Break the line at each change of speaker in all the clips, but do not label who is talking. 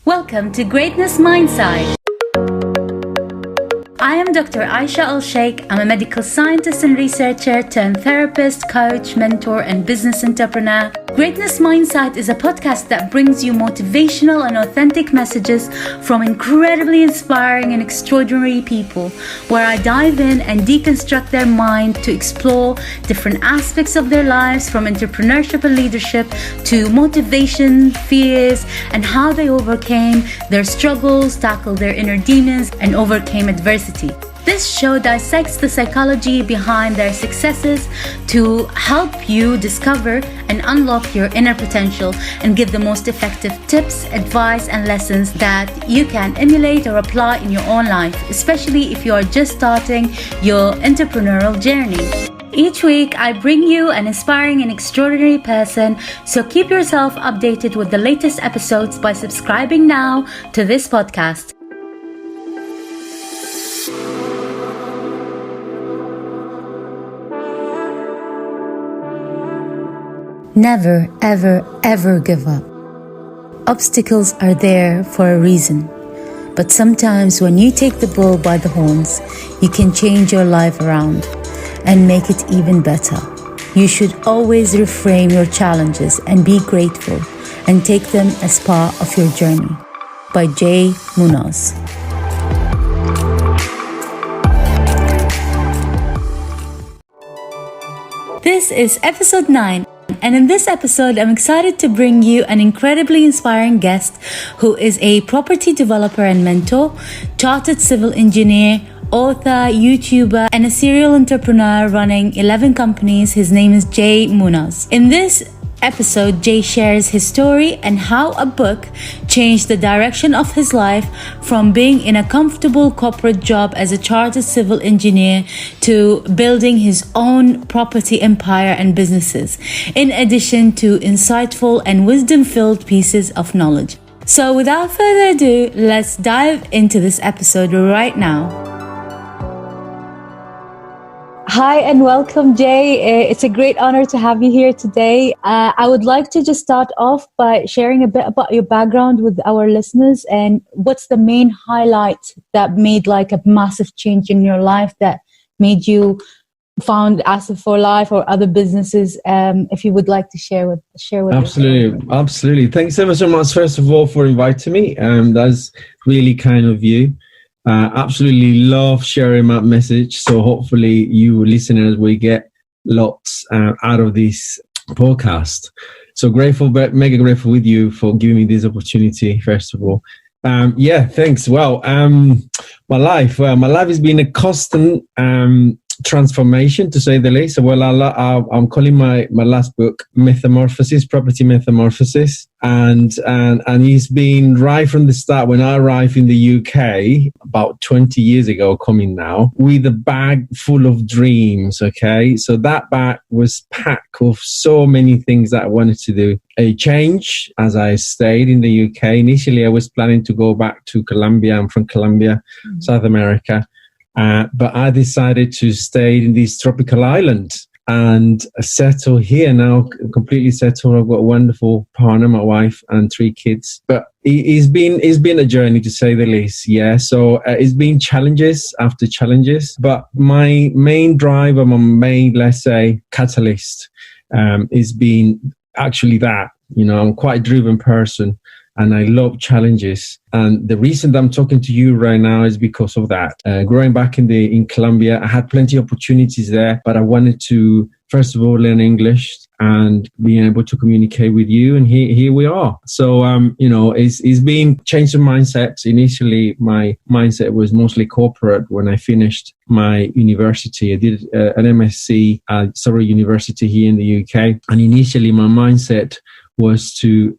Welcome to Greatness Mindset. I am Dr. Aisha Alsheikh. I'm a medical scientist and researcher turned therapist, coach, mentor, and business entrepreneur. Greatness Mindset is a podcast that brings you motivational and authentic messages from incredibly inspiring and extraordinary people, where I dive in and deconstruct their mind to explore different aspects of their lives, from entrepreneurship and leadership to motivation, fears, and how they overcame their struggles, tackled their inner demons, and overcame adversity. This show dissects the psychology behind their successes to help you discover and unlock your inner potential and give the most effective tips, advice, and lessons that you can emulate or apply in your own life, especially if you are just starting your entrepreneurial journey. Each week, I bring you an inspiring and extraordinary person, so keep yourself updated with the latest episodes by subscribing now to this podcast. Never, ever, ever give up. Obstacles are there for a reason. But sometimes when you take the bull by the horns, you can change your life around and make it even better. You should always reframe your challenges and be grateful and take them as part of your journey. By Jay Munoz. This is episode 9. And in this episode, I'm excited to bring you an incredibly inspiring guest who is a property developer and mentor, chartered civil engineer, author, YouTuber, and a serial entrepreneur running 11 companies. His name is Jay Munoz. In this episode, Jay shares his story and how a book changed the direction of his life from being in a comfortable corporate job as a chartered civil engineer to building his own property empire and businesses, in addition to insightful and wisdom-filled pieces of knowledge. So without further ado, let's dive into this episode right now. Hi and welcome, Jay. It's a great honor to have you here today. I would like to just start off by sharing a bit about your background with our listeners and what's the main highlight that made like a massive change in your life that made you found Asset for Life or other businesses. If you would like to share with
Absolutely. Thanks ever so much, first of all, for inviting me. That's really kind of you. Absolutely love sharing my message. So hopefully you listeners will get lots out of this podcast. So grateful, mega grateful with you for giving me this opportunity, first of all. Thanks. Well, my life has been a constant transformation, to say the least. So, I'm calling my last book Metamorphosis, Property Metamorphosis, and it's been right from the start. When I arrived in the UK about 20 years ago, coming now, with a bag full of dreams. Okay, so that bag was packed with so many things that I wanted to do. A change as I stayed in the UK. Initially, I was planning to go back to Colombia. I'm from Colombia, South America. But I decided to stay in this tropical island and settle here now, completely settled. I've got a wonderful partner, my wife, and 3 kids. But it's been a journey, to say the least. Yeah. So it's been challenges after challenges. But my main driver, my main, let's say, catalyst, is been actually that. You know, I'm quite a driven person. And I love challenges. And the reason that I'm talking to you right now is because of that. Growing back in Colombia, I had plenty of opportunities there, but I wanted to, first of all, learn English and being able to communicate with you. And here we are. So, it's been change of mindsets. Initially, my mindset was mostly corporate when I finished my university. I did an MSc at Surrey University here in the UK. And initially, my mindset was to,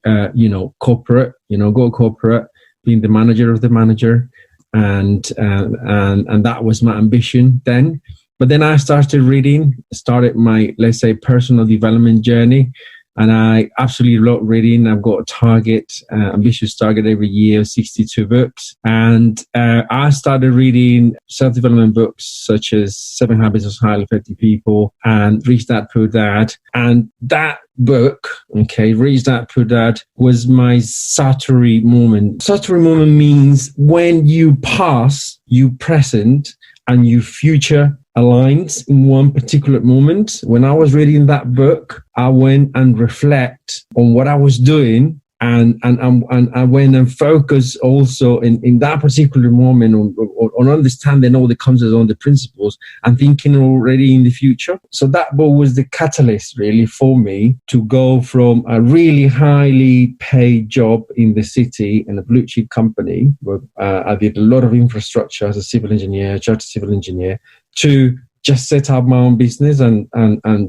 corporate, go corporate, being the manager of the manager. And that was my ambition then. But then I started my, let's say, personal development journey. And I absolutely love reading. I've got a target, ambitious target every year, 62 books. And I started reading self-development books such as 7 Habits of Highly Effective People and Rich Dad Poor Dad. And that book, Rich Dad Poor Dad, was my Satori moment. Satori moment means when you past, you present, and you future aligns in one particular moment. When I was reading that book, I went and reflect on what I was doing, and I went and focused also in that particular moment on understanding all the concepts, on the principles, and thinking already in the future. So that book was the catalyst really for me to go from a really highly paid job in the city in a blue chip company where I did a lot of infrastructure as a civil engineer, chartered civil engineer, to just set up my own business and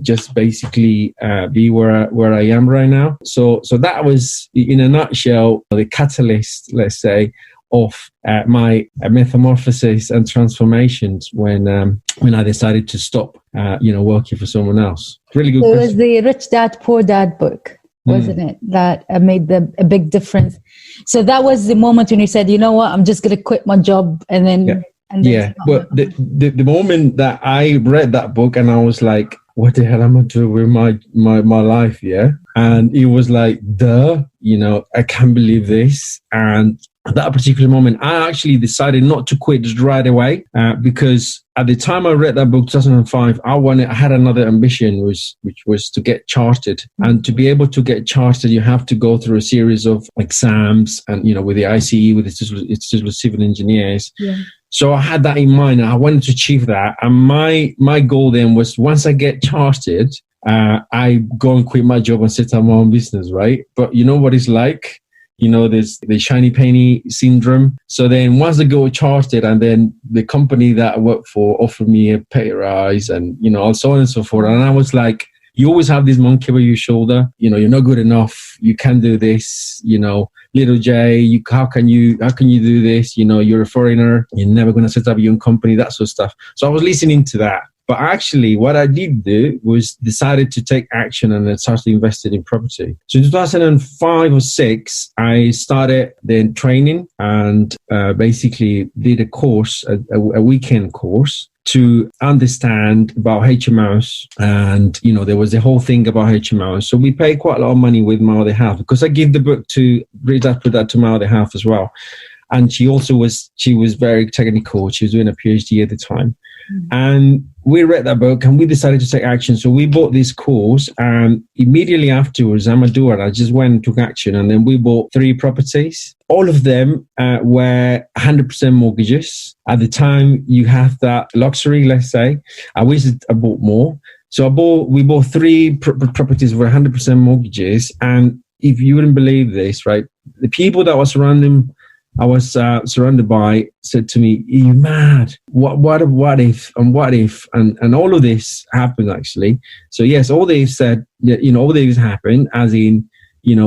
just basically be where I am right now. So that was, in a nutshell, the catalyst, let's say, of my metamorphosis and transformations when I decided to stop, working for someone else. Really good.
So it was the Rich Dad Poor Dad book, wasn't it, that made a big difference? So that was the moment when you said, you know what, I'm just going to quit my job and then.
Yeah. But the moment that I read that book and I was like, what the hell am I doing with my life? Yeah. And it was like, I can't believe this. And at that particular moment, I actually decided not to quit just right away because at the time I read that book, 2005, I had another ambition, which was to get chartered. And to be able to get chartered, you have to go through a series of exams and, with the ICE, with the Institute of Civil Engineers. Yeah. So I had that in mind and I wanted to achieve that. And my goal then was, once I get chartered, I go and quit my job and set up my own business, right? But you know what it's like? There's the shiny penny syndrome. So then once I go chartered, and then the company that I work for offered me a pay rise and, so on and so forth. And I was like, you always have this monkey over your shoulder. You're not good enough. You can't do this. Little Jay, how can you do this? You're a foreigner. You're never going to set up your own company, that sort of stuff. So I was listening to that. But actually, what I did do was decided to take action and then started investing in property. So in 2005 or 6, I started then training and basically did a course, a weekend course, to understand about HMOs. And, there was a whole thing about HMOs. So we paid quite a lot of money with my other half, because I gave the book to read that, put that to my other half as well. And she was very technical. She was doing a PhD at the time. Mm-hmm. And we read that book and we decided to take action. So we bought this course, and immediately afterwards, I just went and took action. And then we bought 3 properties. All of them were 100% mortgages. At the time, you have that luxury, let's say. I wish I bought more. So we bought 3 properties with 100% mortgages. And if you wouldn't believe this, right, the people that I was surrounded by said to me, "Are you mad? What if and all of this happened actually." So yes, all they've said, all these happened, as in,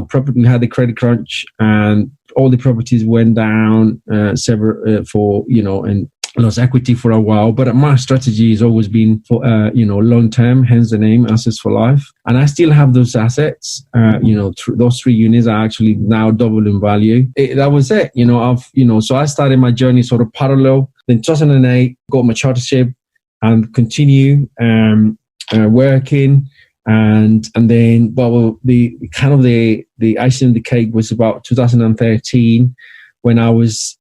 property had the credit crunch and all the properties went down and lost equity for a while. But my strategy has always been for long term, hence the name Assets for Life. And I still have those assets. Those 3 units are actually now double in value. That was it. So I started my journey sort of parallel. Then 2008, got my chartership and continue working. And then, the icing on the cake was about 2013. When I was,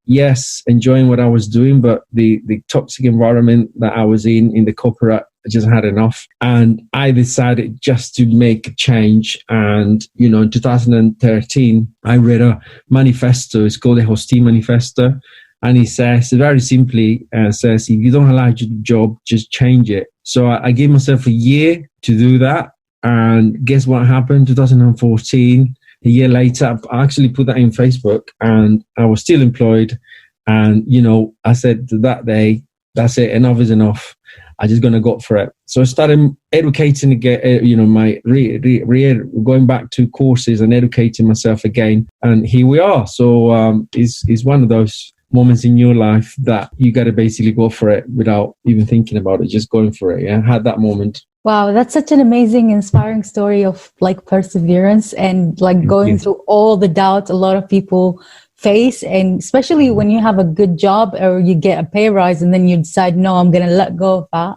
enjoying what I was doing, but the toxic environment that I was in the corporate, I just had enough. And I decided just to make a change. And, in 2013, I read a manifesto. It's called the Hosteen Manifesto. And it says, very simply, if you don't like your job, just change it. So I gave myself a year to do that. And guess what happened? 2014. A year later, I actually put that in Facebook, and I was still employed. And, I said that day, that's it, enough is enough. I'm just going to go for it. So I started educating again, going back to courses and educating myself again. And here we are. So it's one of those moments in your life that you got to basically go for it without even thinking about it, just going for it. Yeah, I had that moment.
Wow, that's such an amazing, inspiring story of like perseverance and like going through all the doubts a lot of people face. And especially when you have a good job or you get a pay rise and then you decide, no, I'm going to let go of that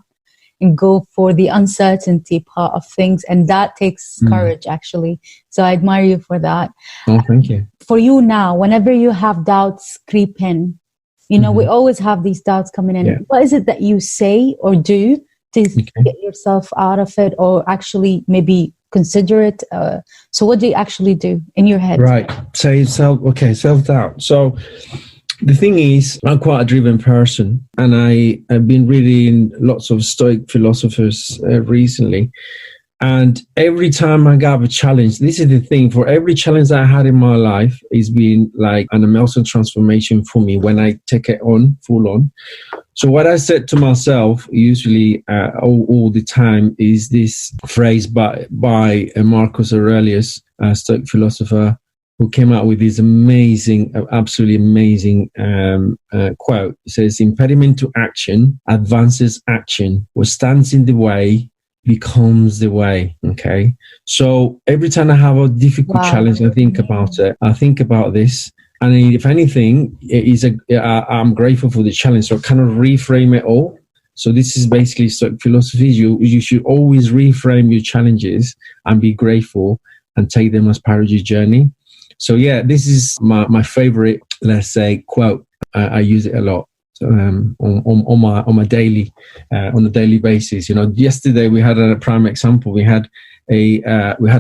and go for the uncertainty part of things. And that takes courage, actually. So I admire you for that.
Oh, thank you.
For you now, whenever you have doubts creep in, you know, we always have these doubts coming in. Yeah. What is it that you say or do to get yourself out of it, or actually maybe consider it? So what do you actually do in your head?
Right. Say self-doubt. So the thing is, I'm quite a driven person, and I've been reading lots of Stoic philosophers recently. And every time I got a challenge, this is the thing, for every challenge that I had in my life, it's been like an immersive transformation for me when I take it on, full on. So what I said to myself, usually all the time, is this phrase by Marcus Aurelius, a Stoic philosopher, who came out with this amazing, absolutely amazing quote. It says, impediment to action advances action. What stands in the way becomes the way. Okay. So every time I have a difficult challenge, I think about it. I think about this. And if anything, I'm grateful for the challenge. So I kind of reframe it all. So this is basically Stoic philosophy. You should always reframe your challenges and be grateful and take them as part of your journey. So yeah, this is my favorite, let's say, quote. I use it a lot on my daily on a daily basis. You know, yesterday we had a prime example. We had a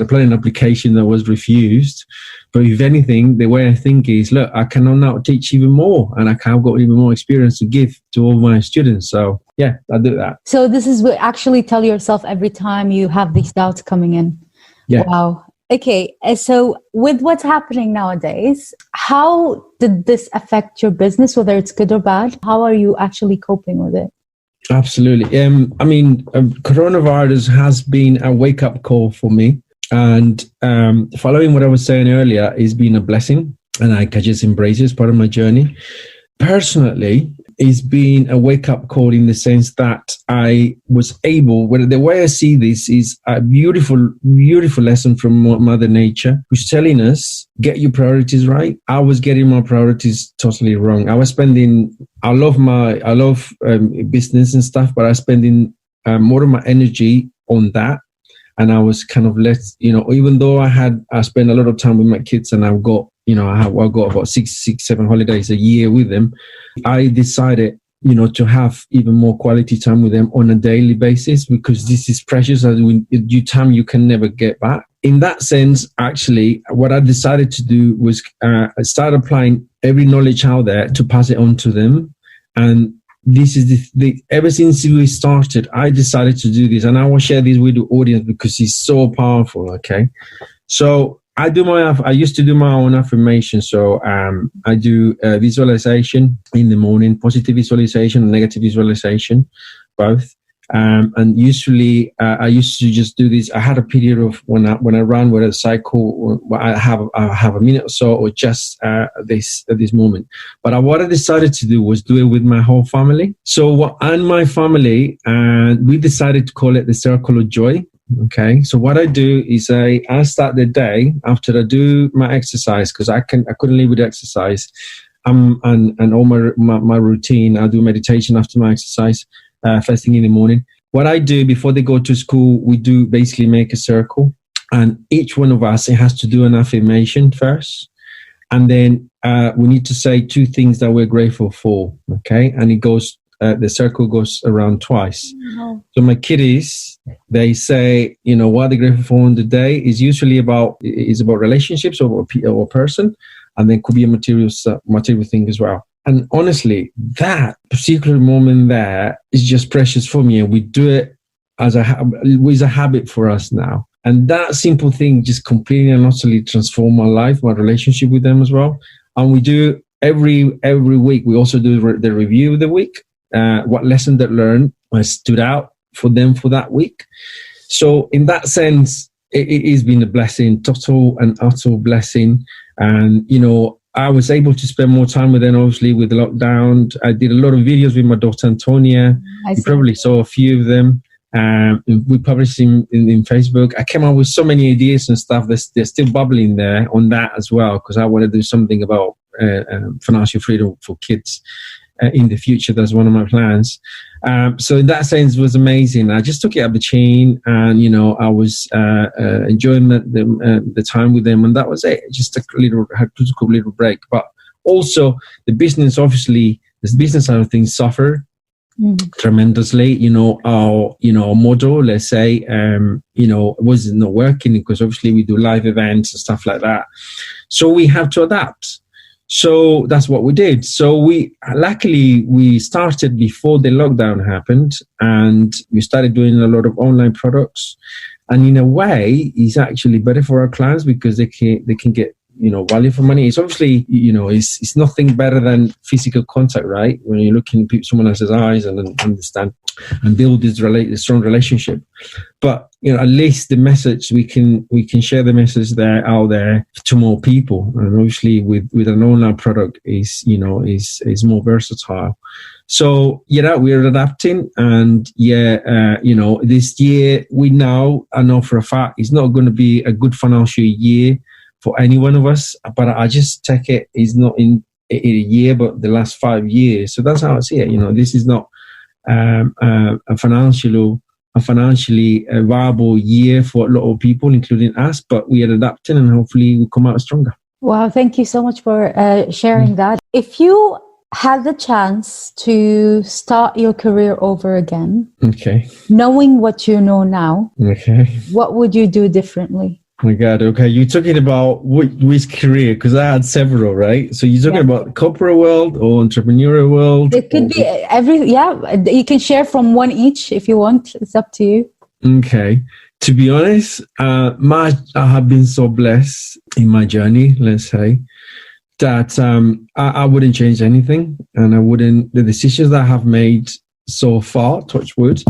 planning application that was refused. But if anything, the way I think is, look, I can now teach even more, and I've got even more experience to give to all my students. So yeah, I do that.
So this is what actually tell yourself every time you have these doubts coming in.
Yeah.
Wow. Okay, so with what's happening nowadays, how did this affect your business, whether it's good or bad? How are you actually coping with it?
Absolutely. Coronavirus has been a wake-up call for me. And following what I was saying earlier, has been a blessing. And I can just embrace it as part of my journey. Personally, it's been a wake-up call in the sense that I was able, the way I see this is a beautiful, beautiful lesson from Mother Nature, who's telling us, get your priorities right. I was getting my priorities totally wrong. I love business and stuff, but I was spending more of my energy on that. And I was kind of even though I spent a lot of time with my kids, and I've got about six, 7 holidays a year with them. I decided, to have even more quality time with them on a daily basis, because this is precious, and due time you can never get back. In that sense, actually, what I decided to do was I started applying every knowledge out there to pass it on to them. And this is ever since we started, I decided to do this, and I will share this with the audience because it's so powerful. Okay. So I used to do my own affirmation. So I do visualization in the morning, positive visualization and negative visualization, both. And usually I used to just do this. I had a period of when I run with a cycle, I have a minute or so, or just this moment. But what I decided to do was do it with my whole family. So and my family, and we decided to call it the Circle of Joy. Okay, so what I do is I start the day after I do my exercise, because I couldn't live with exercise, and all my routine. I do meditation after my exercise, first thing in the morning. What I do before they go to school, we do basically make a circle, and each one of us, it has to do an affirmation first, and then we need to say 2 things that we're grateful for. Okay, and it goes. The circle goes around twice. Oh. So my kiddies, they say, what they're grateful for on the day is usually about relationships or a person, and then could be a material thing as well. And honestly, that particular moment there is just precious for me, and we do it as a habit for us now. And that simple thing just completely and utterly transformed my life, my relationship with them as well. And we do every week. We also do the review of the week. What lesson that learned stood out for them for that week. So in that sense, it has been a blessing, total and utter blessing. And, I was able to spend more time with them, obviously, with the lockdown. I did a lot of videos with my daughter, Antonia. You probably saw a few of them. We published in Facebook. I came up with so many ideas and stuff. They're still bubbling there on that as well, because I want to do something about financial freedom for kids in the future. That's one of my plans. So in that sense, it was amazing. I just took it up the chain, and I was enjoying the time with them, and that was it. Just a little break. But also the business, obviously, the business side of things suffered tremendously. Our model, let's say, was not working, because obviously we do live events and stuff like that. So we have to adapt. So that's what we did. So we started before the lockdown happened, and we started doing a lot of online products. And in a way, it's actually better for our clients, because they can get value for money. It's obviously it's nothing better than physical contact, right? When you're looking at someone else's eyes and understand and build this strong relationship. But at least the message, we can share the message there out there to more people. And obviously with an online product is more versatile. So we're adapting, and this year I know for a fact it's not going to be a good financial year for any one of us, but I just take it is not in a year, but the last 5 years. So that's how I see it. This is not a financially viable year for a lot of people, including us, but we are adapting, and hopefully we'll come out stronger.
Wow, thank you so much for sharing that. If you had the chance to start your career over again, knowing what you know now, what would you do differently?
Oh my God. Okay. You're talking about which career? Because I had several, right? So you're talking about the corporate world or entrepreneurial world?
It could be you can share from one each if you want. It's up to you. Okay.
To be honest, I have been so blessed in my journey, let's say, that I wouldn't change anything. And the decisions that I have made so far, touch wood,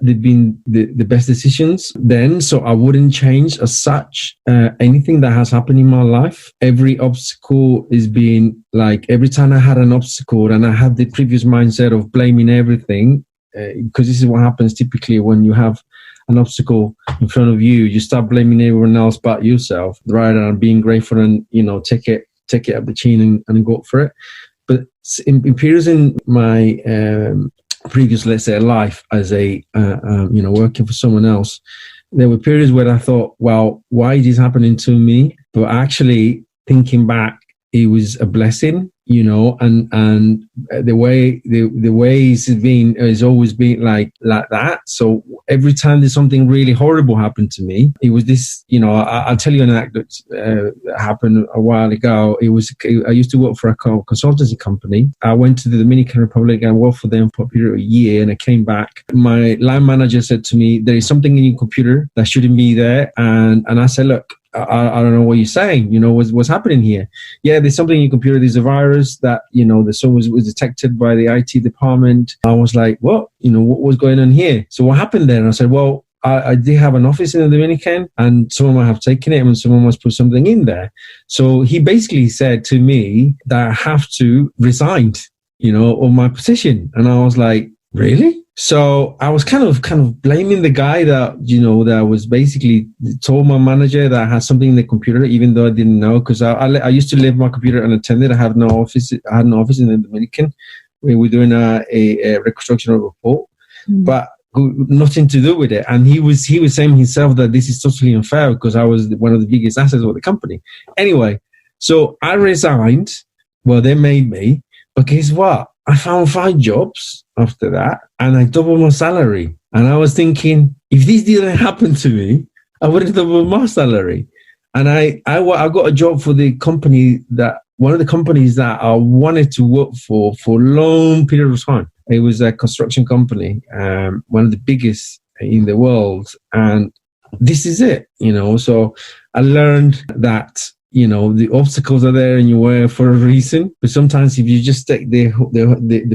they've been the best decisions then. So I wouldn't change as such anything that has happened in my life. Every obstacle is being like, every time I had an obstacle and I had the previous mindset of blaming everything, because this is what happens typically when you have an obstacle in front of you, you start blaming everyone else but yourself, rather than being grateful and, take it up the chin and go for it. But in periods in my previous, let's say, life as a working for someone else, there were periods where I thought, well, why is this happening to me? But actually thinking back, it was a blessing, and the way it's always been like that. So every time there's something really horrible happened to me, it was this, I'll tell you an anecdote that happened a while ago. I used to work for a consultancy company. I went to the Dominican Republic and worked for them for a period of a year, and I came back. My line manager said to me, there is something in your computer that shouldn't be there. And I said, look, I don't know what you're saying. What's happening here? Yeah, there's something in your computer. There's a virus that, the someone was detected by the IT department. I was like, what was going on here? So what happened there? And I said, well, I did have an office in the Dominican, and someone might have taken it, and someone must put something in there. So he basically said to me that I have to resign, of my position. And I was like, really? So I was kind of blaming the guy that, that was basically told my manager that I had something in the computer, even though I didn't know, because I used to leave my computer unattended. I had no office in the Dominican. We were doing a reconstruction report, but nothing to do with it. And he was saying himself that this is totally unfair because I was one of the biggest assets of the company. Anyway, so I resigned. Well, they made me, but guess what? I found 5 jobs after that, and I doubled my salary. And I was thinking, if this didn't happen to me, I would have doubled my salary. And I got a job for the company one of the companies that I wanted to work for a long period of time. It was a construction company, one of the biggest in the world. And this is it, So I learned that, the obstacles are there in your way for a reason. But sometimes if you just take the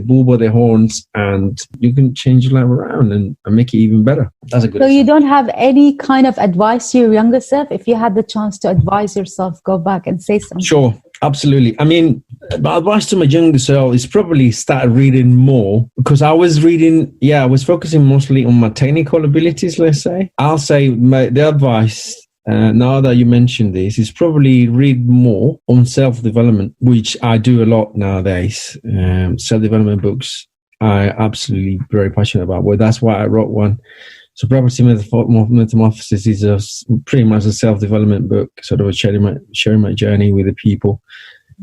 bull by the horns, and you can change your life around and make it even better. That's a good
So you don't have any kind of advice to your younger self? If you had the chance to advise yourself, go back and say something.
Sure. Absolutely. I mean, my advice to my younger self is probably start reading more, because I was focusing mostly on my technical abilities, let's say. I'll say the advice, now that you mentioned this, is probably read more on self-development, which I do a lot nowadays. Self-development books I absolutely very passionate about. Well, that's why I wrote one. So Property Metamorphosis is pretty much a self-development book, sort of sharing my journey with the people,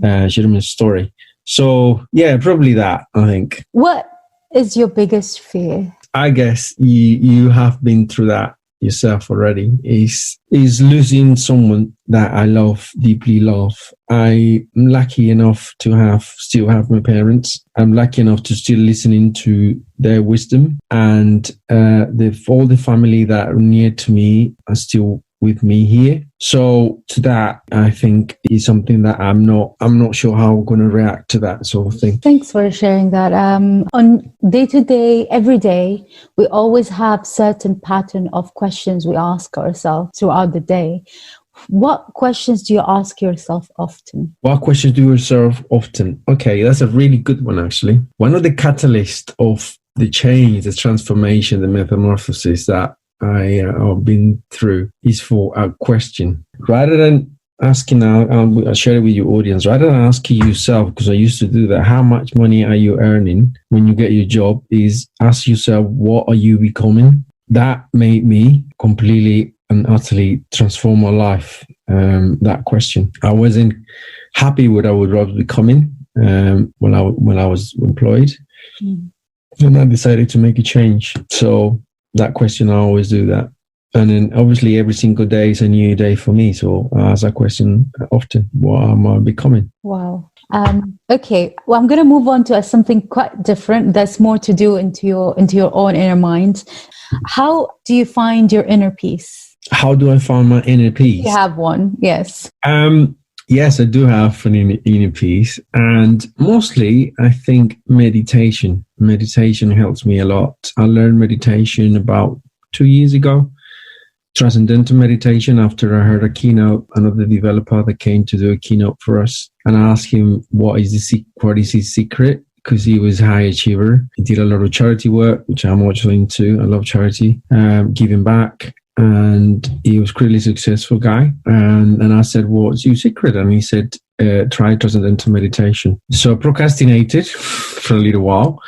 sharing my story. So yeah, probably that, I think.
What is your biggest fear?
I guess you have been through that yourself already, is losing someone that I deeply love. I'm lucky enough to still have my parents. I'm lucky enough to still listening to their wisdom, and all the family that are near to me are still with me here. So to that, I think is something that I'm not sure how I'm going to react to that sort of thing.
Thanks for sharing that. On day to day, every day, we always have certain pattern of questions we ask ourselves throughout the day. What questions do you ask yourself often?
What questions do you yourself often? Okay, that's a really good one, actually. One of the catalysts of the change, the transformation, the metamorphosis that I have been through is for a question. Rather than asking, I'll share it with your audience, rather than asking yourself, because I used to do that, how much money are you earning when you get your job, is ask yourself, what are you becoming? That made me completely and utterly transform my life. That question. I wasn't happy with what I was becoming when I was employed. And I decided to make a change. So that question, I always do that. And then obviously every single day is a new day for me. So I ask that question often, what am I becoming?
Wow. Okay. Well, I'm going to move on to something quite different that's more to do into your own inner mind. How do you find your inner peace?
How do I find my inner peace?
You have one, yes.
Yes, I do have an inner peace, and mostly I think meditation. Meditation helps me a lot. I learned meditation about 2 years ago, transcendental meditation, after I heard a keynote, another developer that came to do a keynote for us, and I asked him what is his secret, because he was a high achiever. He did a lot of charity work, which I'm also into. I love charity, giving back. And he was a really successful guy. And I said, what's your secret? And he said, try transcendental meditation. So I procrastinated for a little while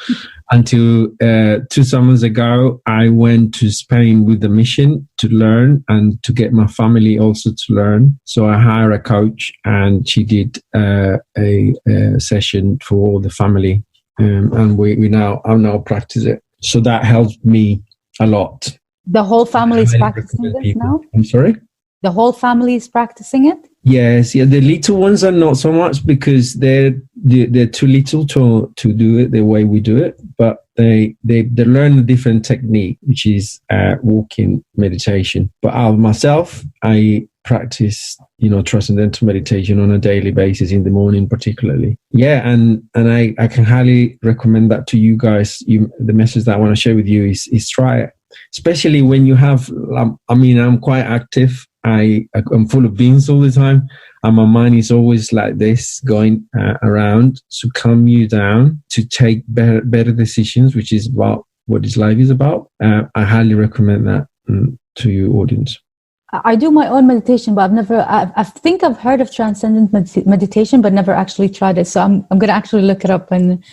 until 2 summers ago, I went to Spain with the mission to learn and to get my family also to learn. So I hired a coach, and she did a session for all the family. And I now practice it. So that helped me a lot.
The whole family is practicing this now?
I'm sorry?
The whole family is practicing it?
Yes. Yeah. The little ones are not so much, because they're too little to do it the way we do it. But they learn a different technique, which is walking meditation. But myself, I practice, transcendental meditation on a daily basis, in the morning particularly. Yeah, and I can highly recommend that to you guys. The message that I want to share with you is try it. Especially when you have, I'm quite active. I'm full of beans all the time, and my mind is always like this, going around to calm you down, to take better decisions, which is about what this life is about. I highly recommend that to your audience.
I do my own meditation, but I think I've heard of transcendent meditation, but never actually tried it. So I'm going to actually look it up and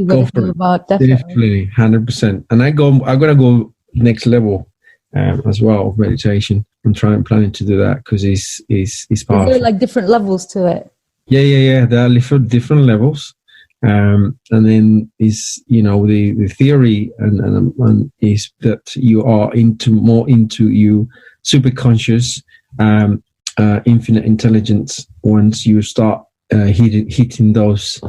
go for it.
About,
definitely 100%. And I'm going to go next level as well of meditation. I'm planning to do that, because it's powerful.
Is there like different levels to it?
Yeah. There are different levels. And then is the theory and is that you are more into you super conscious, infinite intelligence once you start hitting those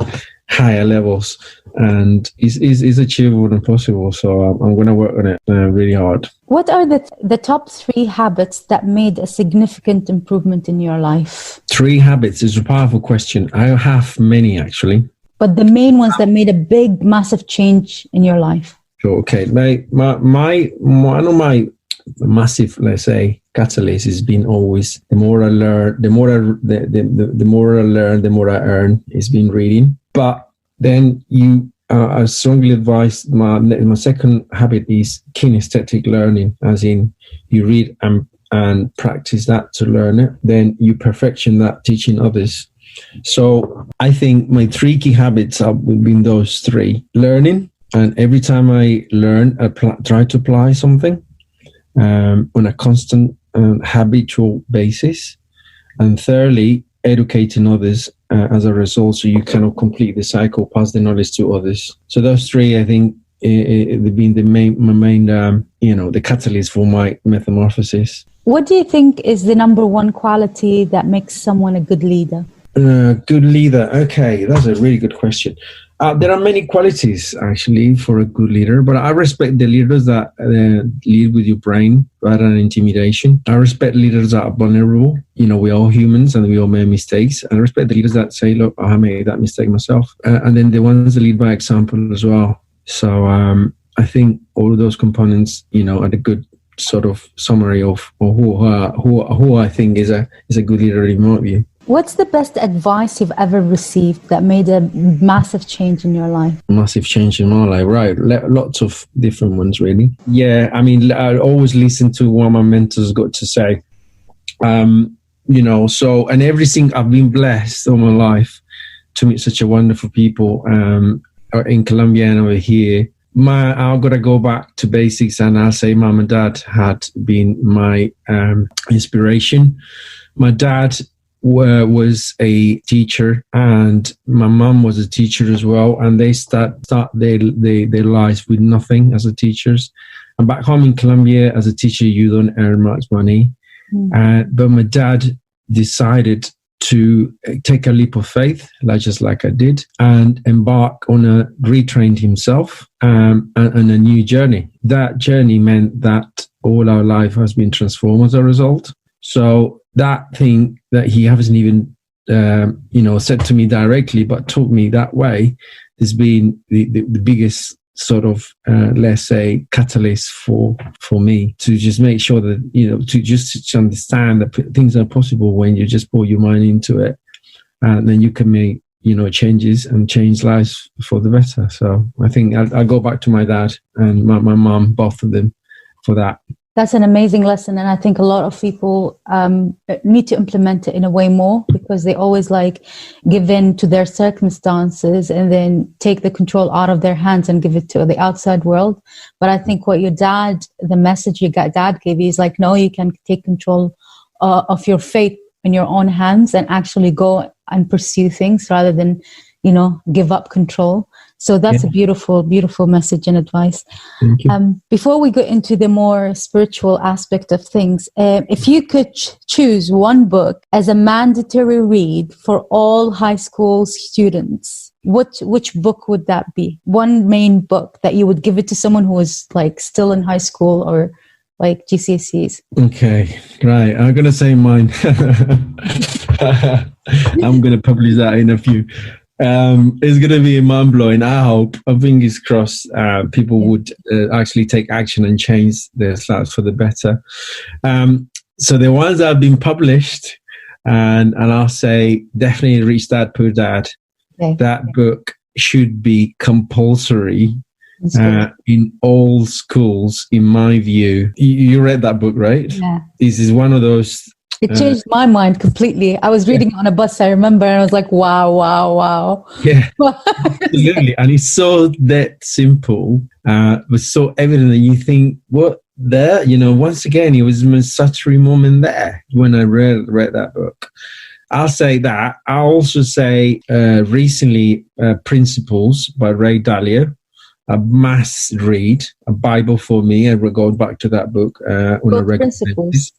higher levels, and is achievable and possible. So I'm going to work on it really hard.
What are the top 3 habits that made a significant improvement in your life? 3
habits is a powerful question. I have many, actually.
But the main ones that made a big, massive change in your life.
Sure. Okay. One of my massive, let's say, catalyst has been always the more I learn, the more the more I learn, the more I earn. It's been reading. But then I strongly advise my second habit is kinesthetic learning, as in you read and practice that to learn it. Then you perfection that teaching others. So I think my 3 key habits have been those 3: learning, and every time I learn, I try to apply something on a constant habitual basis, and thirdly, educating others as a result, so you kind of complete the cycle, pass the knowledge to others. So those 3, I think, they've been the main the catalyst for my metamorphosis.
What do you think is the number 1 quality that makes someone a good leader?
Good leader. Okay, that's a really good question. There are many qualities actually for a good leader, but I respect the leaders that lead with your brain rather than intimidation. I respect leaders that are vulnerable. We're all humans and we all make mistakes. And I respect the leaders that say, look, I made that mistake myself. And then the ones that lead by example as well. So I think all of those components, are the good sort of summary of who I think is a good leader in my view.
What's the best advice you've ever received that made a massive change in your life? Massive change
in my life, right? Lots of different ones, really. Yeah, I mean, I always listen to what my mentors got to say. So, and everything, I've been blessed all my life to meet such a wonderful people in Colombia and over here. I've got to go back to basics, and I'll say mom and dad had been my inspiration. My dad was a teacher, and my mum was a teacher as well, and they start their lives with nothing as a teachers. And back home in Colombia, as a teacher, you don't earn much money. But my dad decided to take a leap of faith, just like I did, and embark on retrained himself and a new journey. That journey meant that all our life has been transformed as a result. So that thing that he hasn't even, said to me directly, but taught me that way, has been the biggest sort of, let's say, catalyst for me to just make sure that, to understand that things are possible when you just pour your mind into it, and then you can make, changes and change lives for the better. So I think I'll go back to my dad and my mom, both of them, for that.
That's an amazing lesson. And I think a lot of people need to implement it in a way more, because they always give in to their circumstances and then take the control out of their hands and give it to the outside world. But I think the message your dad gave you is no, you can take control of your fate in your own hands and actually go and pursue things rather than, give up control. So that's a beautiful, beautiful message and advice.
Thank you.
Before we go into the more spiritual aspect of things, if you could choose one book as a mandatory read for all high school students, which book would that be? One main book that you would give it to someone who is still in high school or GCSEs.
Okay, right. I'm going to say mine. I'm going to publish that in a few. It's going to be mind-blowing. I hope, fingers crossed, people would actually take action and change their lives for the better. So the ones that have been published, and I'll say definitely Rich Dad Poor Dad. Okay. That book should be compulsory in all schools, in my view. You read that book, right?
Yeah.
This is one of those.
It changed my mind completely. I was reading it on a bus, I remember, and I was like, wow.
Yeah, absolutely. And it's so that simple, but so evident that you think, what there? Once again, it was a such a moment there when I read that book. I'll say that. I'll also say recently, Principles by Ray Dalio, a mass read, a Bible for me. I go back to that book on a regular basis.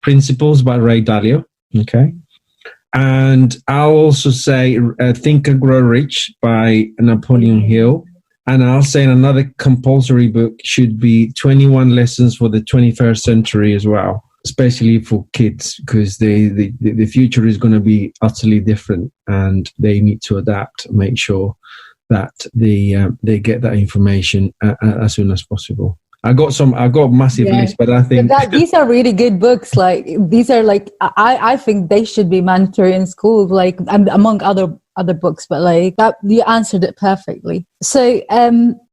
Principles by Ray Dalio. Okay. And I'll also say Think and Grow Rich by Napoleon Hill. And I'll say another compulsory book should be 21 Lessons for the 21st Century as well, especially for kids, because the future is going to be utterly different and they need to adapt, make sure that they get that information as soon as possible. I got a massive list, but I think
these are really good books. Like these are like I think they should be mandatory in school, like among other books. But like that, you answered it perfectly. So,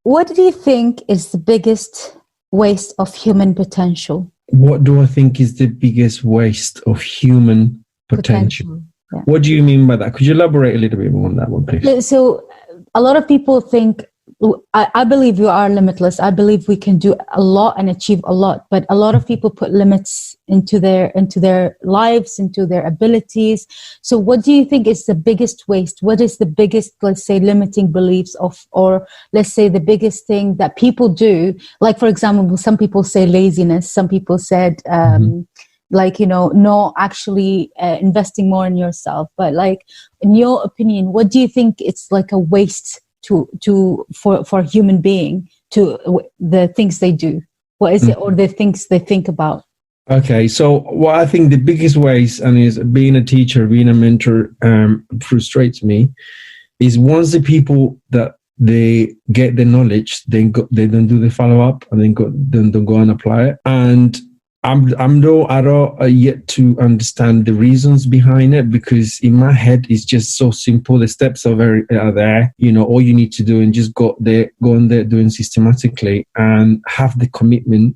what do you think is the biggest waste of human potential?
What do I think is the biggest waste of human potential? Yeah. What do you mean by that? Could you elaborate a little bit more on that one, please?
So, a lot of people think. I believe you are limitless. I believe we can do a lot and achieve a lot, but a lot of people put limits into their lives, into their abilities. So what do you think is the biggest waste? What is the biggest, let's say, limiting beliefs or let's say the biggest thing that people do? Like, for example, some people say laziness. Some people said, like, not actually investing more in yourself. But like, in your opinion, what do you think it's like a waste for a human being to the things they do? What is it, or the things they think about?
Okay, so what I think the biggest ways, and is being a teacher, being a mentor, frustrates me, is once the people that they get the knowledge, they don't do the follow up, and then don't go and apply it. And I don't yet to understand the reasons behind it, because in my head it's just so simple. The steps are there. All you need to do and just go on there doing systematically and have the commitment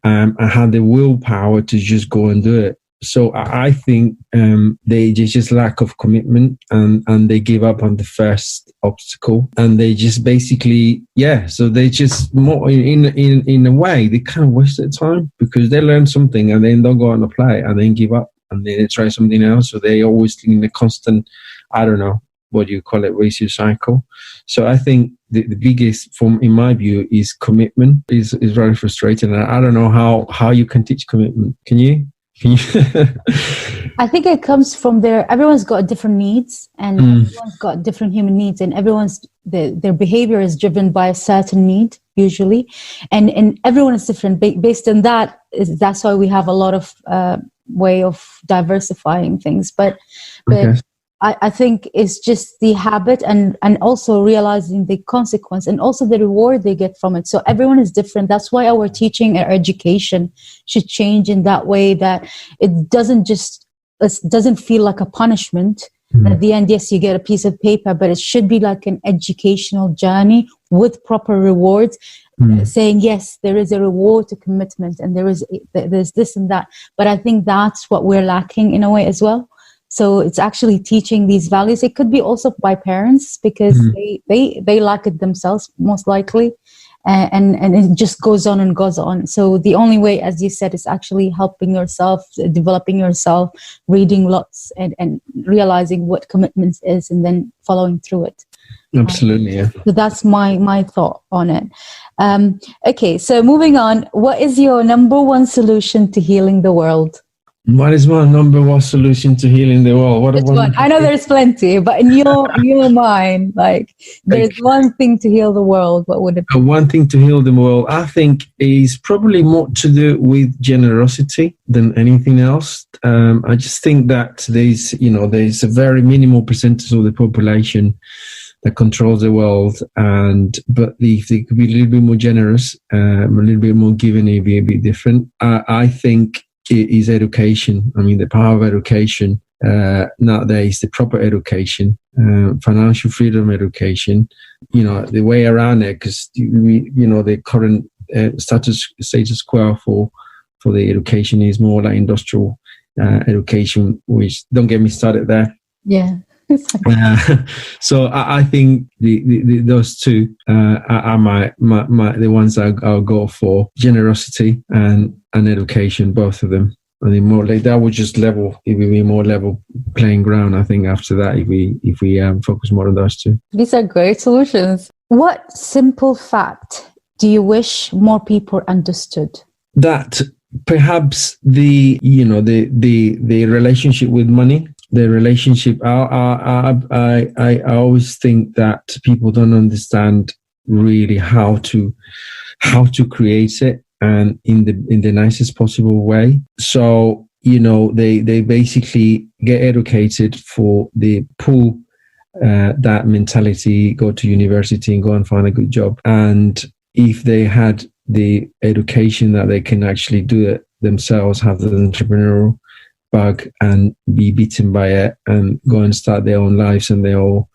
and have the willpower to just go and do it. So I think they just lack of commitment and they give up on the first obstacle, and they just basically so they just more in a way they kind of waste their time, because they learn something and then they'll go and apply it and then give up and then they try something else. So they always in the constant, I don't know what do you call it, vicious cycle. So I think the biggest form, in my view, is commitment. Is very frustrating. I don't know how you can teach commitment. Can you?
I think it comes from everyone's got different needs, and everyone's got different human needs, and their behavior is driven by a certain need usually, and everyone is different. Based on that's why we have a lot of way of diversifying things. But I think it's just the habit and also realizing the consequence and also the reward they get from it. So everyone is different. That's why our teaching and education should change in that way, that it doesn't feel like a punishment. At the end, yes, you get a piece of paper, but it should be like an educational journey with proper rewards, saying, yes, there is a reward to commitment and there's this and that. But I think that's what we're lacking in a way as well. So it's actually teaching these values. It could be also by parents, because they lack it themselves, most likely. And it just goes on and goes on. So the only way, as you said, is actually helping yourself, developing yourself, reading lots and realizing what commitments is and then following through it.
Absolutely, yeah.
So that's my thought on it. Okay, so moving on. What is your number one solution to healing the world?
What is my number one solution to healing the world?
I know there's plenty, but in your mind, like there's one thing to heal the world. What would it be?
One thing to heal the world, I think, is probably more to do with generosity than anything else. I just think that there's a very minimal percentage of the population that controls the world, but if they could be a little bit more generous, a little bit more giving, it'd be a bit different. I think it is education. I mean, the power of education nowadays, the proper education, financial freedom education, the way around it, because, the current status quo for the education is more like industrial education, which, don't get me started there.
Yeah.
So I think those two are the ones I'll go for: generosity and education, both of them. I think more like that would just it would be more level playing ground. I think after that, if we focus more on those two.
These are great solutions. What simple fact do you wish more people understood?
That perhaps the relationship with money. The relationship, I always think that people don't understand really how to create it, and in the nicest possible way. So they basically get educated for the pull that mentality, go to university and go and find a good job. And if they had the education that they can actually do it themselves, have the entrepreneurial bug and be beaten by it and go and start their own lives and their own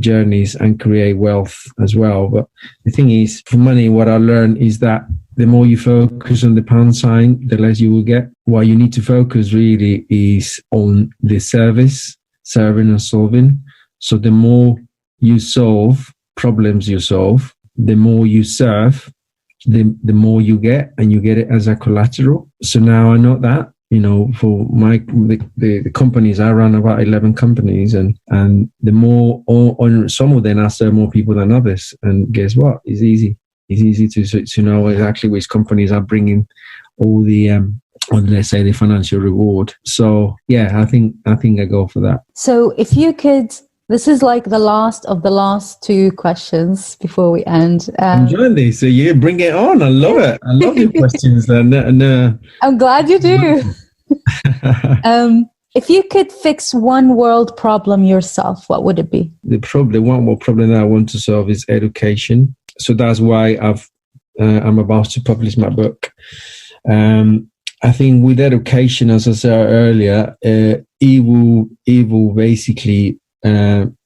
journeys and create wealth as well. But the thing is, for money, what I learned is that the more you focus on the pound sign, the less you will get. What you need to focus really is on the service, serving and solving. So the more you solve problems you solve, the more you serve, the more you get, and you get it as a collateral. So now I know that, for the companies, I run about 11 companies, and the more on some of them I serve more people than others. And guess what? It's easy. It's easy to know exactly which companies are bringing all the let's say the financial reward. So yeah, I think I go for that.
So if you could, this is like the last of the last two questions before we end.
I'm enjoying this. So you bring it on. I love it. I love your questions.
I'm glad you do. If you could fix one world problem yourself, what would it be?
The one world problem that I want to solve is education. So that's why I'm about to publish my book. I think with education, as I said earlier, it will basically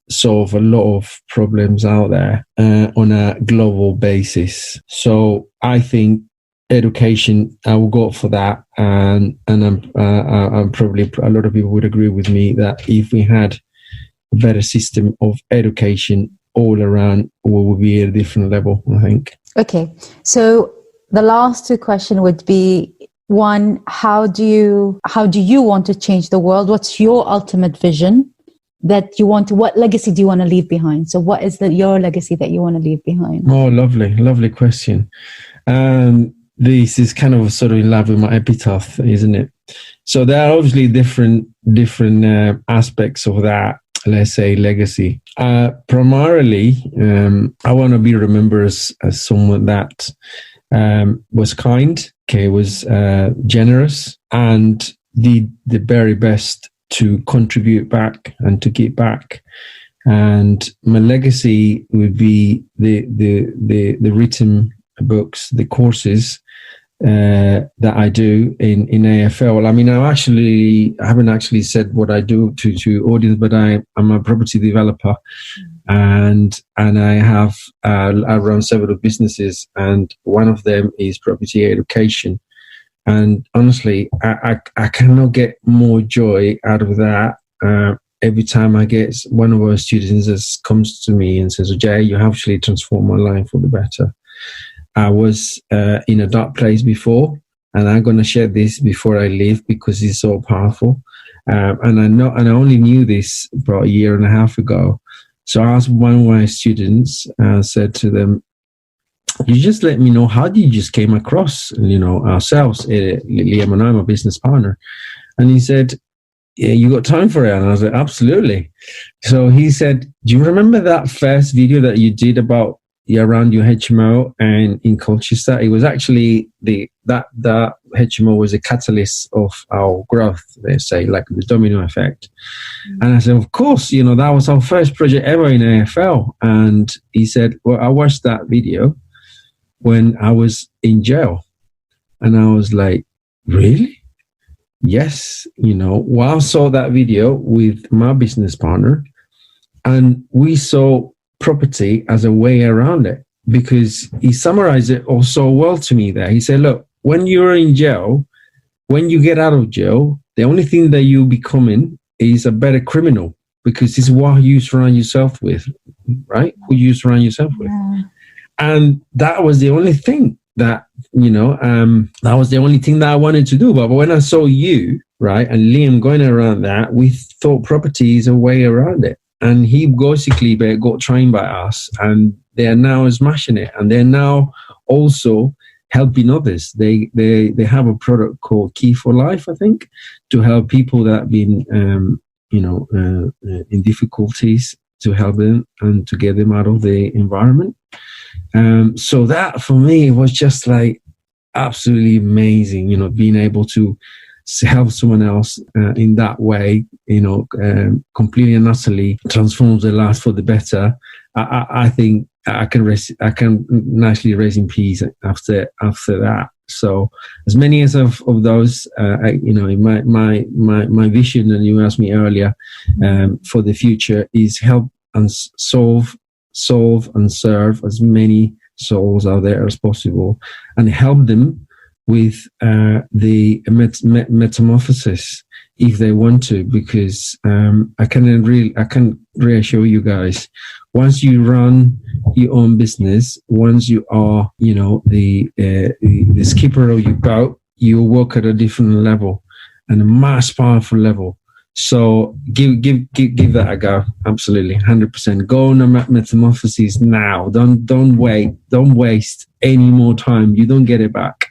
solve a lot of problems out there on a global basis. So I think education, I will go for that, and I'm probably a lot of people would agree with me that if we had a better system of education all around, we would be at a different level, I think.
Okay, so the last two questions would be: one, how do you want to change the world? What's your ultimate vision that you want to? What legacy do you want to leave behind? So, what is your legacy that you want to leave behind?
Oh, lovely question. This is kind of sort of in line with my epitaph, isn't it? So there are obviously different aspects of that, let's say, legacy. Primarily, I want to be remembered as someone that was kind, was generous, and did the very best to contribute back and to give back. And my legacy would be the written books, the courses that I do in AFL. I mean, I haven't actually said what I do to audience, but I'm a property developer, and I run several businesses, and one of them is property education. And honestly, I cannot get more joy out of that. Every time I get one of our students that comes to me and says, "Jay, you have actually transformed my life for the better. I was in a dark place before, and I'm going to share this before I leave because it's so powerful." And I only knew this about a year and a half ago. So I asked one of my students, said to them, "You just let me know, how did you just came across, ourselves, Liam and I, my business partner?" And he said, "Yeah, you got time for it?" And I was like, "Absolutely." So he said, "Do you remember that first video that you did around your HMO and in Colchester? It was actually that HMO was a catalyst of our growth, they say, like the domino effect." Mm-hmm. And I said, "Of course, that was our first project ever in AFL." And he said, "Well, I watched that video when I was in jail." And I was like, "Really?" Yes. Well, I saw that video with my business partner, and we saw property as a way around it, because he summarized it all so well to me there. He said, "Look, when you're in jail, when you get out of jail, the only thing that you're becoming is a better criminal, because this is what you surround yourself with, right? Who you surround yourself with." Yeah. And that was the only thing that, that was the only thing that I wanted to do. But when I saw you, right, and Liam going around that, we thought property is a way around it. And he basically got trained by us, and they are now smashing it. And they're now also helping others. They have a product called Key for Life, I think, to help people that have been, in difficulties, to help them and to get them out of the environment. So that for me was just like absolutely amazing, being able to help someone else in that way, completely and utterly transforms their life for the better, I think I can nicely rest in peace after that. So as many as of those, my vision, and you asked me earlier, for the future is help and solve and serve as many souls out there as possible, and help them with the metamorphosis if they want to, because I can reassure you guys, once you run your own business, once you are, the skipper of your boat, you work at a different level and a much powerful level. So give that a go. Absolutely, 100%. Go on a metamorphosis now. Don't wait. Don't waste any more time. You don't get it back.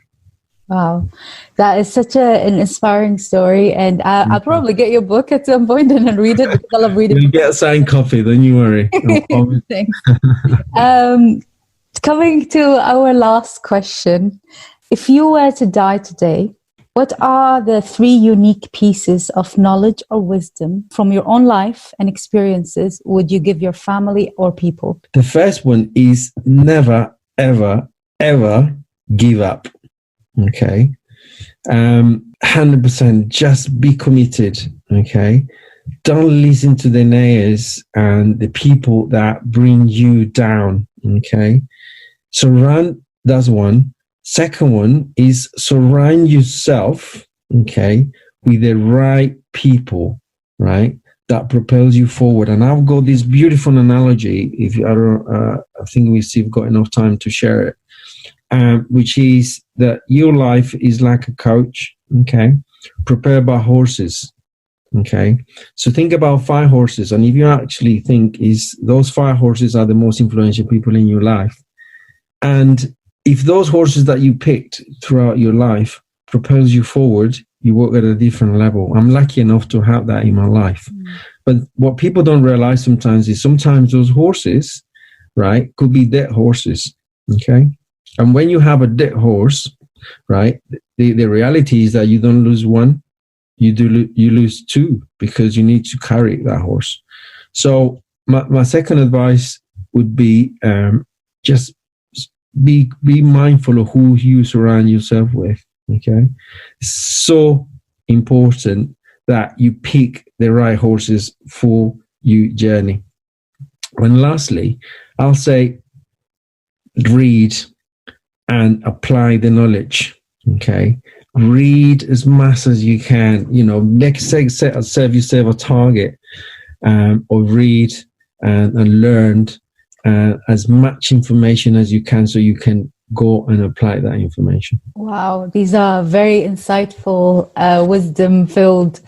Wow, that is such an inspiring story, and I'll probably get your book at some point and then read it, because I love reading.
You'll get a signed copy, don't you worry.
Thanks. Coming to our last question, if you were to die today, what are the 3 unique pieces of knowledge or wisdom from your own life and experiences would you give your family or people?
The first one is never, ever, ever give up. Okay. 100%, just be committed. Okay. Don't listen to the naysayers and the people that bring you down. Okay. That's one. Second one is surround yourself, okay, with the right people, right, that propels you forward. And I've got this beautiful analogy, I think we've got enough time to share it, which is that your life is like a coach, okay, prepared by horses, okay. So think about 5 horses, and if you actually think those 5 horses are the most influential people in your life, and if those horses that you picked throughout your life propels you forward, you work at a different level. I'm lucky enough to have that in my life. But what people don't realize sometimes is those horses, right, could be dead horses, okay? And when you have a dead horse, right, the reality is that you don't lose one, you lose 2, because you need to carry that horse. So my second advice would be just be mindful of who you surround yourself with. Okay, it's so important that you pick the right horses for your journey. And lastly, I'll say read and apply the knowledge. Okay, read as much as you can. Set yourself a target, or read and learn as much information as you can, so you can go and apply that information.
Wow, these are very insightful, wisdom-filled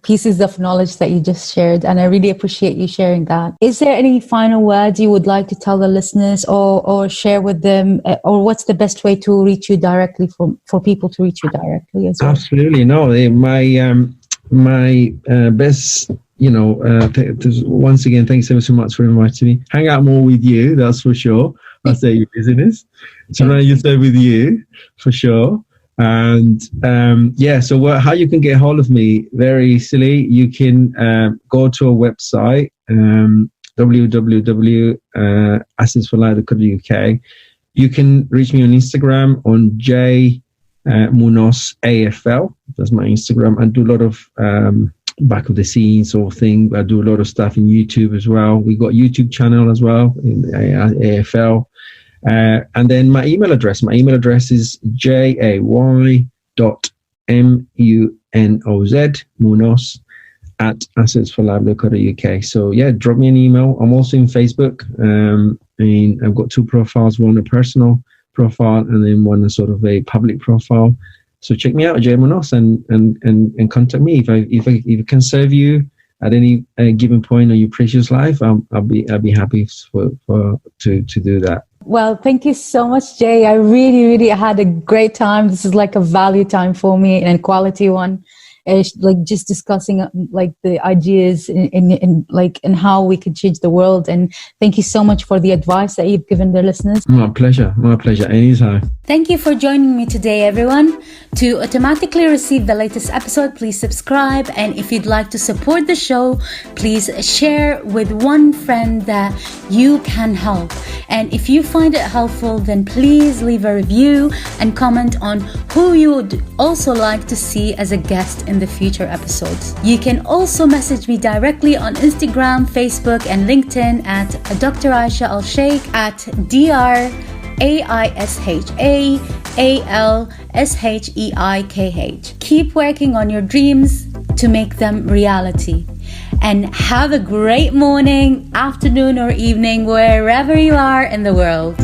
pieces of knowledge that you just shared, and I really appreciate you sharing that. Is there any final words you would like to tell the listeners or share with them, or what's the best way to reach you directly for people to reach you directly as well?
Absolutely. No, my best, once again, thanks ever so much for inviting me. Hang out more with you, that's for sure. I'll say your business. Surround yourself with you, for sure. And so how you can get hold of me, very easily. You can go to our website, www.assetsforlife.co.uk. You can reach me on Instagram on Jay Munoz AFL. That's my Instagram. I do a lot of back of the scenes sort of thing. I do a lot of stuff in YouTube as well. We got YouTube channel as well in AFL. And then my email address is jay.munoz@assetsforlife.co.uk. So yeah, drop me an email. I'm also in Facebook, and I've got 2 profiles, one a personal profile and then one a sort of a public profile. So check me out, Jay Munoz, and contact me if I can serve you at any given point of your precious life. I'll be happy to do that.
Well, thank you so much, Jay. I really had a great time. This is like a value time for me, and a quality one. Just discussing the ideas in how we could change the world. And thank you so much for the advice that you've given the listeners.
My pleasure. Anytime.
Thank you for joining me today, everyone. To automatically receive the latest episode, please subscribe. And if you'd like to support the show, please share with one friend that you can help. And if you find it helpful, then please leave a review and comment on who you would also like to see as a guest in the future episodes. You can also message me directly on Instagram, Facebook, and LinkedIn at Dr. Aisha Alsheikh at DrAisha Keep working on your dreams to make them reality. And have a great morning, afternoon, or evening wherever you are in the world.